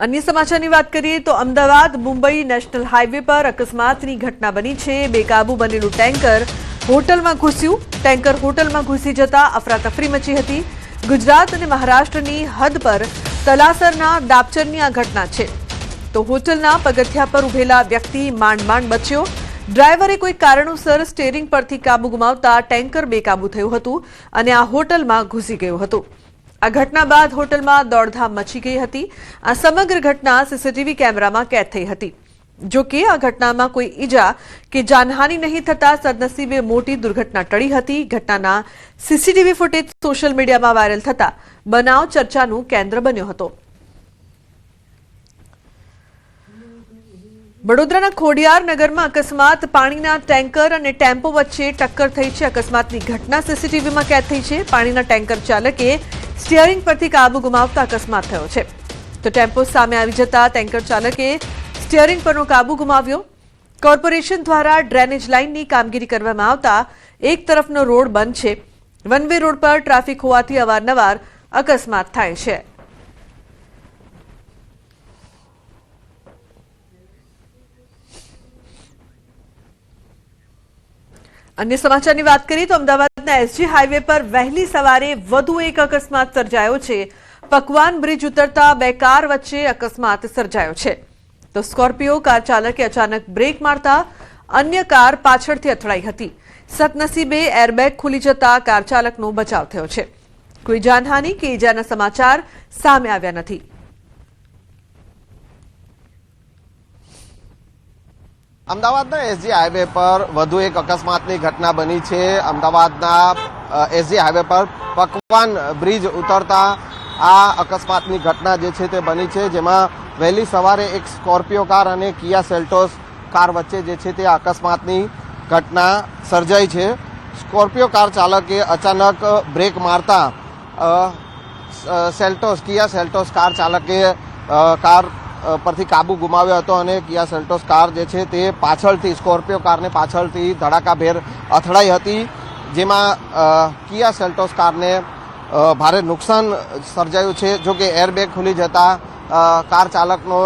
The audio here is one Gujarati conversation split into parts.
अन्य समाचाરની વાત કરીએ તો અમદાવાદ મુંબઈ નેશનલ હાઈવે પર અકસ્માતની ઘટના બની છે। બેકાબુ બનેલું ટેન્કર હોટલમાં ઘૂસ્યું। ટેન્કર હોટલમાં ઘૂસી જતા અફરાતફરી મચી હતી। ગુજરાત અને મહારાષ્ટ્રની હદ પર તલાસરના દાપચરની આ ઘટના છે। તો હોટલના પગથિયા પર ઉભેલા વ્યક્તિ માંડ બચ્યો। ડ્રાઈવરે કોઈ કારણોસર સ્ટીયરિંગ પરથી કાબુ ગુમાવતા ટેન્કર બેકાબુ થયું હતું અને આ હોટલમાં ઘૂસી ગયું હતું। આ ઘટના બાદ હોટલમાં દોડધામ મચી ગઈ હતી। આ સમગ્ર ઘટના સીસીટીવી કેમેરામાં કેદ થઈ હતી। જો કે આ ઘટનામાં કોઈ ઈજા કે જાનહાનિ નહીં થતા સદનસીબે મોટી દુર્ઘટના ટળી હતી। ઘટનાના સીસીટીવી ફૂટેજ સોશિયલ મીડિયામાં વાયરલ થતા બનાવ ચર્ચાનું કેન્દ્ર બન્યો હતો। વડોદરાના ખોડિયાર નગરમાં અકસ્માત। પાણીના ટેન્કર અને ટેમ્પો વચ્ચે ટક્કર થઈ છે। અકસ્માતની ઘટના સીસીટીવીમાં કેદ થઈ છે। પાણીના ટેન્કર ચાલકે સ્ટીયરિંગ પરથી કાબુ ગુમાવતા અકસ્માત થયો છે। તો ટેમ્પો સામે આવી જતા ટેન્કર ચાલકે સ્ટીયરિંગ પરનો કાબુ ગુમાવ્યો। કોર્પોરેશન દ્વારા ડ્રેનેજ લાઇનની કામગીરી કરવામાં આવતા એક તરફનો રોડ બંધ છે। વન વે રોડ પર ટ્રાફિક હોવાથી અવારનવાર અકસ્માત થાય છે। अन्य समाचाરની વાત કરીએ તો અમદાવાદના એસજી હાઈવે પર વહેલી સવારે વધુ એક અકસ્માત સર્જાયો છે। પકવાન બ્રિજ ઉતરતા બે કાર વચ્ચે અકસ્માત સર્જાયો છે। તો સ્કોર્પિયો કાર ચાલકે અચાનક બ્રેક મારતા અન્ય કાર પાછળથી અથડાઈ હતી। સદનસીબે એરબેગ ખુલી જતા કાર ચાલકનો બચાવ થયો છે। કોઈ જાનહાનિ કે ઈજાના સમાચાર સામે આવ્યા નથી। અમદાવાદના એસજી હાઈવે પર વધુ એક અકસ્માતની ઘટના બની છે। અમદાવાદના એસજી હાઈવે પર પકવાન બ્રિજ ઉતરતા આ અકસ્માતની ઘટના જે છે તે બની છે, જેમાં વહેલી સવારે એક સ્કોર્પિયો કાર અને કિયા સેલ્ટોસ કાર વચ્ચે જે છે તે અકસ્માતની ઘટના સર્જાઈ છે। સ્કોર્પિયો કાર ચાલકે અચાનક બ્રેક મારતા કિયા સેલ્ટોસ કાર ચાલકે કાર પરથી કાબુ ગુમાવ્યો હતો અને કિયા સેલ્ટોસ કાર જે છે તે પાછળથી સ્કોર્પિયો કારને પાછળથી ધડાકાભેર અથડાઈ હતી, જેમાં કિયા સેલ્ટોસ કારને ભારે નુકસાન સર્જાયું છે। જો કે એરબેગ ખુલી જતા કાર ચાલકનો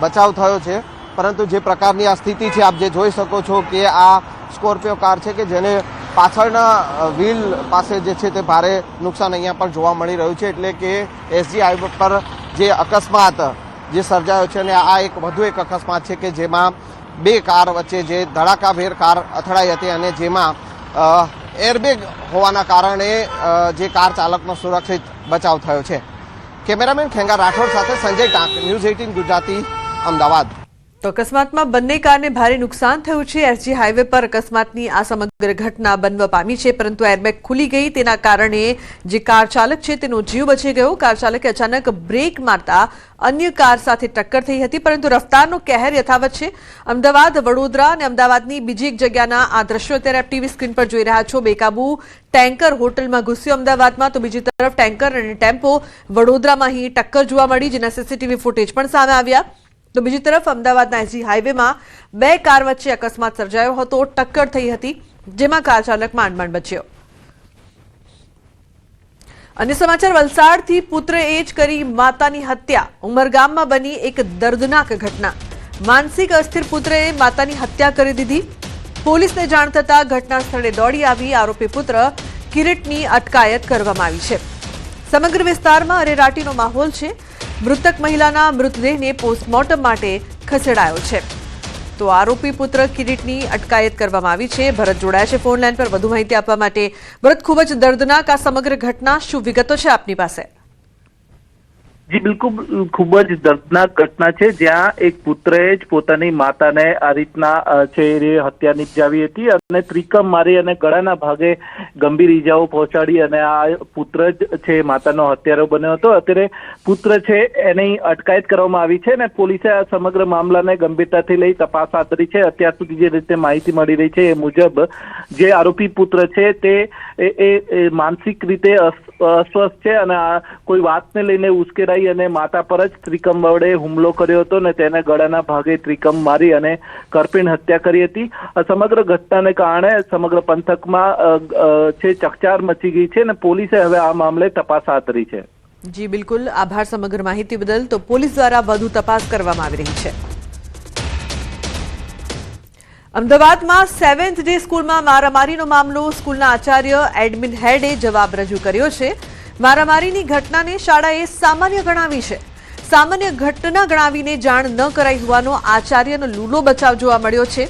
બચાવ થયો છે, પરંતુ જે પ્રકારની આ સ્થિતિ છે આપ જે જોઈ શકો છો કે આ સ્કોર્પિયો કાર છે કે જેને પાછળના વ્હીલ પાસે જે છે તે ભારે નુકસાન અહીંયા પર જોવા મળી રહ્યું છે। એટલે કે એસજી હાઈવે પર જે અકસ્માત જે સર્જાયો છે અને આ એક વધુ એક અકસ્માત છે કે જેમાં બે કાર વચ્ચે જે ધડાકાભેર કાર અથડાઈ હતી અને જેમાં એરબેગ હોવાના કારણે જે કાર ચાલકનો સુરક્ષિત બચાવ થયો છે। કેમેરામેન ખેંગા રાઠોડ સાથે સંજય ટાંક, ન્યૂઝ 18 ગુજરાતી, અમદાવાદ। તો અકસ્માતમાં બંને કારને ભારે નુકસાન થયું છે। એસજી હાઈવે પર અકસ્માતની આ સમગ્ર ઘટના બનવા પામી છે, પરંતુ એરબેગ ખુલી ગઈ તેના કારણે જે કાર ચાલક છે તેનો જીવ બચી ગયો। કાર ચાલકે અચાનક બ્રેક મારતા અન્ય કાર સાથે ટક્કર થઈ હતી, પરંતુ રફતારનો કહેર યથાવત છે। અમદાવાદ, વડોદરા અને અમદાવાદની બીજી એક જગ્યાના આ દ્રશ્યો અત્યારે આપ ટીવી સ્ક્રીન પર જોઈ રહ્યા છો। બેકાબુ ટેન્કર હોટલમાં ઘૂસ્યો અમદાવાદમાં, તો બીજી તરફ ટેન્કર અને ટેમ્પો વડોદરામાં અહીં ટક્કર જોવા મળી, જેના સીસીટીવી ફૂટેજ પણ સામે આવ્યા। તો બીજી તરફ અમદાવાદના એસજી હાઈવેમાં બે કાર વચ્ચે અકસ્માત સર્જાયો હતો। ટક્કર થઈ હતી, જેમાં કાર ચાલક માંડ બચ્યો। અન્ય સમાચાર, વલસાડથી પુત્રએ જ કરી માતાની હત્યા। ઉમરગામમાં બની એક દર્દનાક ઘટના। માનસિક અસ્થિર પુત્રએ માતાની હત્યા કરી દીધી। પોલીસને જાણ થતાં ઘટના સ્થળે દોડી આવી આરોપી પુત્ર કિરીટની અટકાયત કરવામાં આવી છે। સમગ્ર વિસ્તારમાં અરેરાટીનો માહોલ છે। મૃતક મહિલાના મૃતદેહને પોસ્ટમોર્ટમ માટે ખસેડાયો છે। તો આરોપી પુત્ર કિરીટની અટકાયત કરવામાં આવી છે। ભરત જોડાયા છે ફોન લાઈન પર વધુ માહિતી આપવા માટે। ભરત, ખૂબ જ દર્દનાક આ સમગ્ર ઘટના, શું વિગતો છે આપની પાસે? જી બિલકુલ, ખૂબ જ દર્દનાક ઘટના છે, જ્યાં એક પુત્રએ જ પોતાની માતાને આ રીતના છે હત્યા નિપજાવી હતી અને ત્રિકમ મારી અને ગળાના ભાગે ગંભીર ઈજાઓ પહોંચાડી અને આ પુત્ર જ છે માતાનો હત્યારો બન્યો હતો। અત્યારે પુત્ર છે એની અટકાયત કરવામાં આવી છે અને પોલીસે આ સમગ્ર મામલાને ગંભીરતાથી લઈ તપાસ હાથ ધરી છે। અત્યાર સુધી જે રીતે માહિતી મળી રહી છે એ મુજબ જે આરોપી પુત્ર છે તે માનસિક રીતે અસ્વસ્થ છે અને કોઈ વાતને લઈને ઉશ્કેરાઈ અને માતા પર જ ત્રિકમ વડે હુમલો કર્યો હતો અને તેને ગળાના ભાગે ત્રિકમ મારી અને કરપીણ હત્યા કરી હતી। સમગ્ર ઘટનાને કારણે સમગ્ર પંથકમાં છે ચકચાર મચી ગઈ છે અને પોલીસે હવે આ મામલે તપાસ હાથ ધરી છે। જી બિલકુલ, આભાર સમગ્ર માહિતી બદલ. તો પોલીસ દ્વારા વધુ તપાસ કરવામાં આવી રહી છે. અમદાવાદમાં 7th ડે સ્કૂલમાં મારામારીનો મામલો. સ્કૂલના આચાર્ય એડમિન હેડે જવાબ રજૂ કર્યો છે. મારામારીની ઘટનાને શાળાએ સામાન્ય ગણાવી છે. સામાન્ય ઘટના ગણાવીને જાણ ન કરાઈ હોવાનો આચાર્યનો લૂલો બચાવ જોવા મળ્યો છે.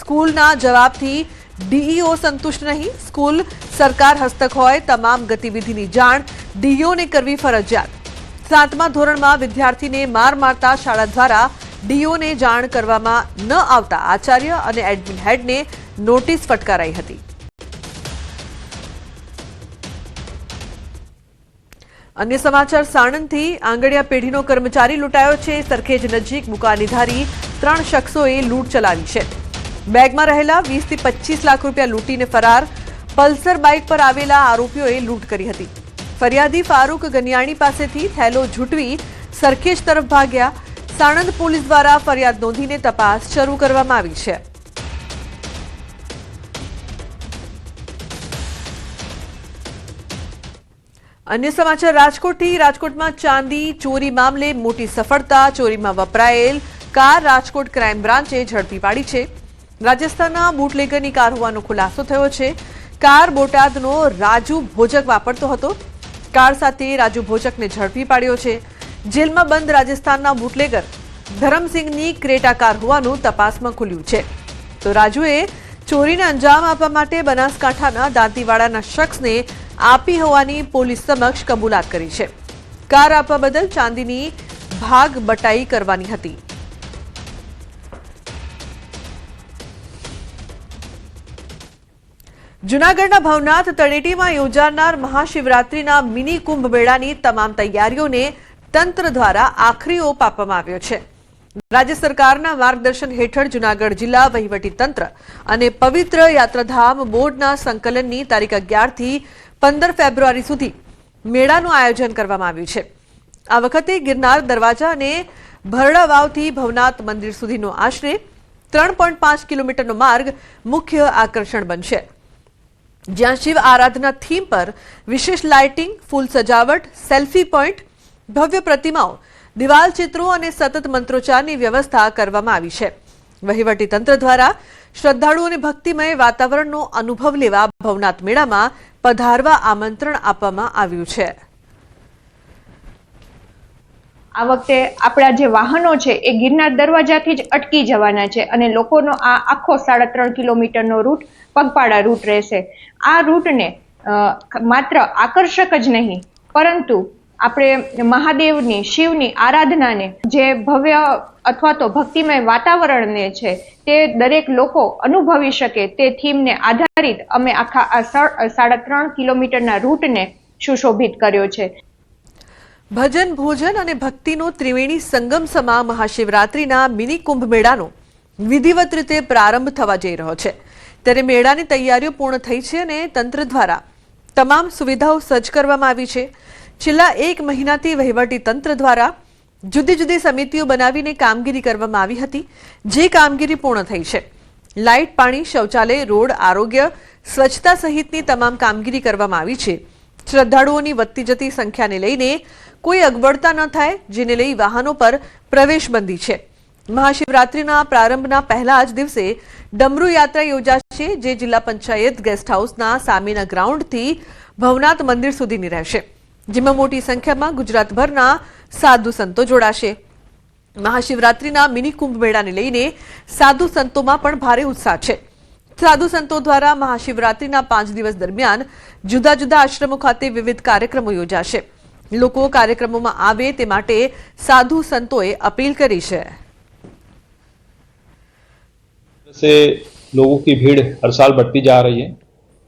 સ્કૂલના જવાબથી ડીઈઓ સંતુષ્ટ નહીં. સ્કૂલ સરકાર હસ્તક હોય તમામ ગતિવિધિની જાણ ડીઈઓને કરવી ફરજિયાત. 7મા ધોરણમાં વિદ્યાર્થીને માર મારતા શાળા દ્વારા ડીઓને જાણ કરવામાં ન આવતા આચાર્ય અને એડમિન હેડને નોટિસ ફટકારાઈ હતી. અન્ય સમાચાર સાણંદથી. આંગડિયા પેઢીનો કર્મચારી લૂંટાયો છે. સરખેજ નજીક મુકાનીધારી 3 શખ્સોએ લૂંટ ચલાવી છે. બેગમાં રહેલા 20 થી 25 લાખ રૂપિયા લૂંટીને ફરાર. પલ્સર બાઇક પર આવેલા આરોપીઓએ લૂંટ કરી હતી. ફરિયાદી ફારૂક ગનિયાણી પાસેથી થેલો ઝૂંટવી સરખેજ તરફ ભાગ્યા. સાણંદ પોલીસ દ્વારા ફરિયાદ નોંધીને તપાસ શરૂ કરવામાં આવી છે. અન્ય સમાચાર રાજકોટથી. રાજકોટમાં ચાંદી ચોરી મામલે મોટી સફળતા. ચોરીમાં વપરાયેલ કાર રાજકોટ ક્રાઇમ બ્રાન્ચે ઝડપી પાડી છે. રાજસ્થાનના બુટલેગરની કાર હોવાનો ખુલાસો થયો છે. કાર બોટાદનો રાજુ ભોજક વાપરતો હતો. કાર સાથે રાજુ ભોજકને ઝડપી પાડ્યો છે. જેલમાં બંધ રાજસ્થાનના બુટલેગર ધરમસિંહની ક્રેટા કાર હોવાનું તપાસમાં ખુલ્યું છે. તો રાજુએ ચોરીને અંજામ આપવા માટે બનાસકાંઠાના દાંતીવાડાના શખ્સને આપી હોવાની પોલીસ સમક્ષ કબૂલાત કરી છે. કાર આપવા બદલ ચાંદીની ભાગ બટાઈ કરવાની હતી. જૂનાગઢના ભવનાથ તળેટીમાં યોજાનાર મહાશિવરાત્રીના મિની કુંભ મેળાની તમામ તૈયારીઓને તંત્ર દ્વારા આખરી ઓપ આપવામાં આવ્યો છે. રાજ્ય સરકારના માર્ગદર્શન હેઠળ જૂનાગઢ જિલ્લા વહીવટીતંત્ર અને પવિત્ર યાત્રાધામ બોર્ડના સંકલનની તારીખ 11 થી 15 ફેબ્રુઆરી સુધી મેળાનું આયોજન કરવામાં આવ્યું છે. આ વખતે ગિરનાર દરવાજા અને ભરડા વાવથી ભવનાથ મંદિર સુધીનો આશરે 3.5 કિલોમીટરનો માર્ગ મુખ્ય આકર્ષણ બનશે. જ્યાં શિવ આરાધના થીમ પર વિશેષ લાઇટિંગ, ફૂલ સજાવટ, સેલ્ફી પોઈન્ટ, ભવ્ય પ્રતિમાઓ, દિવાલ ચિત્રો અને સતત મંત્રોચ્ચારની વ્યવસ્થા કરવામાં આવી છે. વહીવટીતંત્ર દ્વારા શ્રદ્ધાળુઓને ભક્તિમય વાતાવરણનો અનુભવ લેવા ભવનાથ મેળામાં પધારવા આમંત્રણ આપવામાં આવ્યું છે. આ વખતે આપણા જે વાહનો છે એ ગિરનાર દરવાજાથી જ અટકી જવાના છે અને લોકોનો આ આખો 3.5 કિલોમીટરનો રૂટ પગપાળા રૂટ રહેશે. આ રૂટને માત્ર આકર્ષક જ નહીં પરંતુ આપણે મહાદેવની શિવની આરાધનાને જે ભવ્ય અથવા તો ભક્તિમય વાતાવરણને છે તે દરેક લોકો અનુભવી શકે તે થીમને આધારિત અમે આખા આ 3.5 કિલોમીટરના રૂટને સુશોભિત કર્યો છે. ભજન, ભોજન અને ભક્તિનો ત્રિવેણી સંગમ સમા મહાશિવરાત્રીના મિની કુંભ મેળાનો વિધિવત રીતે પ્રારંભ થવા જઈ રહ્યો છે. ત્યારે મેળાની તૈયારીઓ પૂર્ણ થઈ છે અને તંત્ર દ્વારા તમામ સુવિધાઓ સજ્જ કરવામાં આવી છે. છેલ્લા 1 મહિનાથી વહીવટી તંત્ર દ્વારા જુદી જુદી સમિતિઓ બનાવીને કામગીરી કરવામાં આવી હતી, જે કામગીરી પૂર્ણ થઈ છે. લાઇટ, પાણી, શૌચાલય, રોડ, આરોગ્ય, સ્વચ્છતા સહિતની તમામ કામગીરી કરવામાં આવી છે. શ્રદ્ધાળુઓની વધતી જતી સંખ્યાને લઈને કોઈ અગવડતા ન થાય, જેને લઈ વાહનો પર પ્રવેશ બંધી છે. મહાશિવરાત્રીના પ્રારંભના પહેલા જ દિવસે ડમરૂ યાત્રા યોજાશે, જે જિલ્લા પંચાયત ગેસ્ટ હાઉસના સામેના ગ્રાઉન્ડથી ભવનાથ મંદિર સુધીની રહેશે, જેમાં મોટી સંખ્યામાં ગુજરાતભરના સાધુ સંતો જોડાશે. મહાશિવરાત્રીના મિની કુંભ મેળાને લઈને સાધુ સંતોમાં પણ ભારે ઉત્સાહ છે. સાધુ સંતો દ્વારા મહાશિવરાત્રીના 5 દિવસ દરમિયાન જુદા જુદા આશ્રમો ખાતે વિવિધ કાર્યક્રમો યોજાશે. લોકો કાર્યક્રમોમાં આવે તે માટે સાધુ સંતોએ અપીલ કરી છે. से लोगों की भीड़ हर साल बढ़ती जा रही है.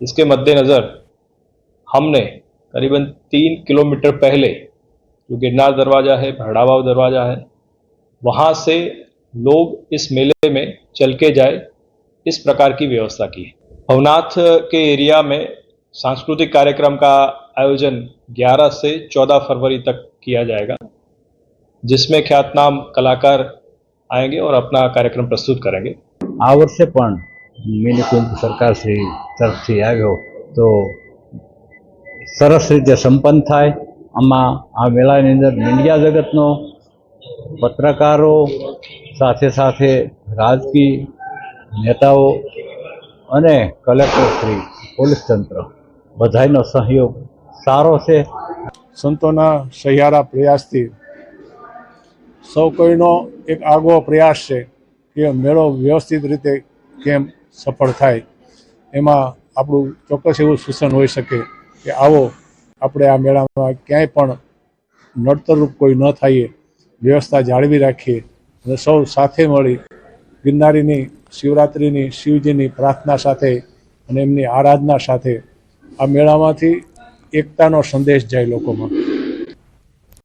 इसके मद्देनज़र हमने करीबन 3 किलोमीटर पहले जो गिरनार दरवाज़ा है, भरड़ावाव दरवाज़ा है, वहाँ से लोग इस मेले में चल के जाए, इस प्रकार की व्यवस्था की है. भवनाथ के एरिया में सांस्कृतिक कार्यक्रम का आयोजन 11 से 14 फरवरी तक किया जाएगा, जिसमें ख्यातनाम कलाकार आएंगे और अपना कार्यक्रम प्रस्तुत करेंगे. આ વર્ષે પણ મિની કુંભ સરકારશ્રી તરફથી આવ્યો તો સરસ રીતે સંપન્ન થાય આમાં આ મેળાની અંદર મીડિયા જગતનો, પત્રકારો, સાથે સાથે રાજકીય નેતાઓ અને કલેક્ટરશ્રી, પોલીસ તંત્ર બધાનો સહયોગ સારો છે. સંતોના સહિયારા પ્રયાસથી સૌ કોઈનો એક આગવો પ્રયાસ છે કે મેળો વ્યવસ્થિત રીતે કેમ સફળ થાય. એમાં આપણું ચોક્કસ એવું સૂચન હોઈ શકે કે આવો આપણે આ મેળામાં ક્યાંય પણ નડતરરૂપ કોઈ ન થઈએ, વ્યવસ્થા જાળવી રાખીએ અને સૌ સાથે મળી ગિરનારીની શિવરાત્રિની, શિવજીની પ્રાર્થના સાથે અને એમની આરાધના સાથે આ મેળામાંથી એકતાનો સંદેશ જાય લોકોમાં.